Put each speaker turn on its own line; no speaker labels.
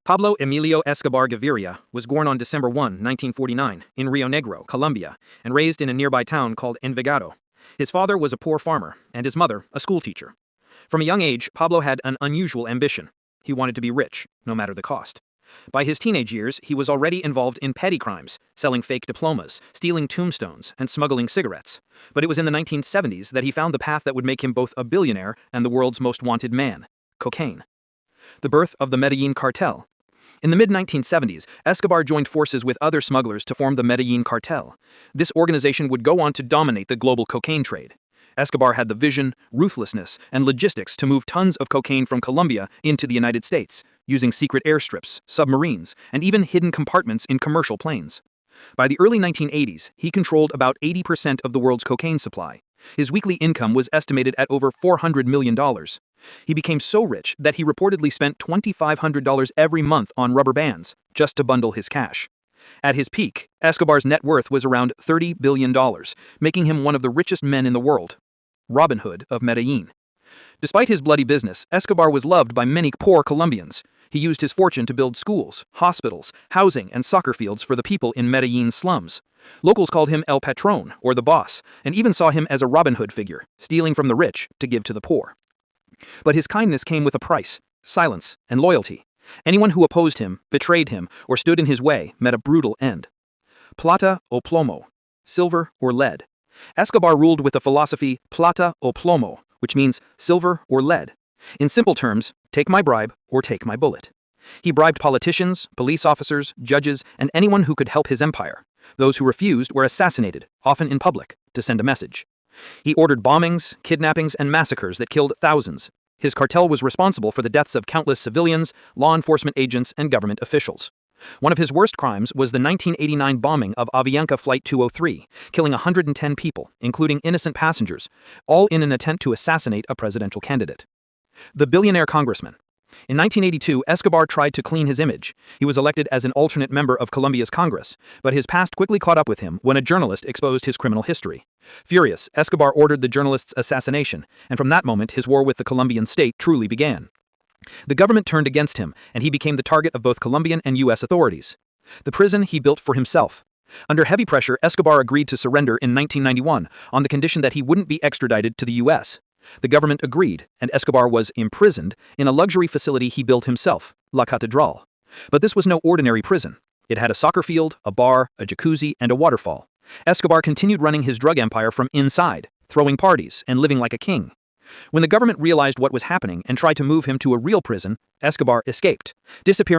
Pablo Emilio Escobar Gaviria was born on December 1, 1949, in Rio Negro, Colombia, and raised in a nearby town called Envigado. His father was a poor farmer, and his mother a schoolteacher. From a young age, Pablo had an unusual ambition. He wanted to be rich, no matter the cost. By his teenage years, he was already involved in petty crimes, selling fake diplomas, stealing tombstones, and smuggling cigarettes. But it was in the 1970s that he found the path that would make him both a billionaire and the world's most wanted man: cocaine. The birth of the Medellin cartel. In the mid-1970s, Escobar joined forces with other smugglers to form the Medellin cartel. This organization would go on to dominate the global cocaine trade. Escobar had the vision, ruthlessness, and logistics to move tons of cocaine from Colombia into the United States, using secret airstrips, submarines, and even hidden compartments in commercial planes. By the early 1980s, he controlled about 80% of the world's cocaine supply. His weekly income was estimated at over $400 million. He became so rich that he reportedly spent $2,500 every month on rubber bands, just to bundle his cash. At his peak, Escobar's net worth was around $30 billion, making him one of the richest men in the world. Robin Hood of Medellin. Despite his bloody business, Escobar was loved by many poor Colombians. He used his fortune to build schools, hospitals, housing, and soccer fields for the people in Medellin's slums. Locals called him El Patron, or the boss, and even saw him as a Robin Hood figure, stealing from the rich to give to the poor. But his kindness came with a price: silence and loyalty. Anyone who opposed him, betrayed him, or stood in his way met a brutal end. Plata o plomo, silver or lead. Escobar ruled with the philosophy plata o plomo, which means silver or lead. In simple terms, take my bribe or take my bullet. He bribed politicians, police officers, judges, and anyone who could help his empire. Those who refused were assassinated, often in public, to send a message. He ordered bombings, kidnappings, and massacres that killed thousands. His cartel was responsible for the deaths of countless civilians, law enforcement agents, and government officials. One of his worst crimes was the 1989 bombing of Avianca Flight 203, killing 110 people, including innocent passengers, all in an attempt to assassinate a presidential candidate. The billionaire congressman. In 1982, Escobar tried to clean his image. He was elected as an alternate member of Colombia's Congress, but his past quickly caught up with him when a journalist exposed his criminal history. Furious, Escobar ordered the journalist's assassination, and from that moment his war with the Colombian state truly began. The government turned against him, and he became the target of both Colombian and U.S. authorities. The prison he built for himself. Under heavy pressure, Escobar agreed to surrender in 1991 on the condition that he wouldn't be extradited to the U.S. The government agreed, and Escobar was imprisoned in a luxury facility he built himself, La Catedral. But this was no ordinary prison. It had a soccer field, a bar, a jacuzzi, and a waterfall. Escobar continued running his drug empire from inside, throwing parties and living like a king. When the government realized what was happening and tried to move him to a real prison, Escobar escaped, disappearing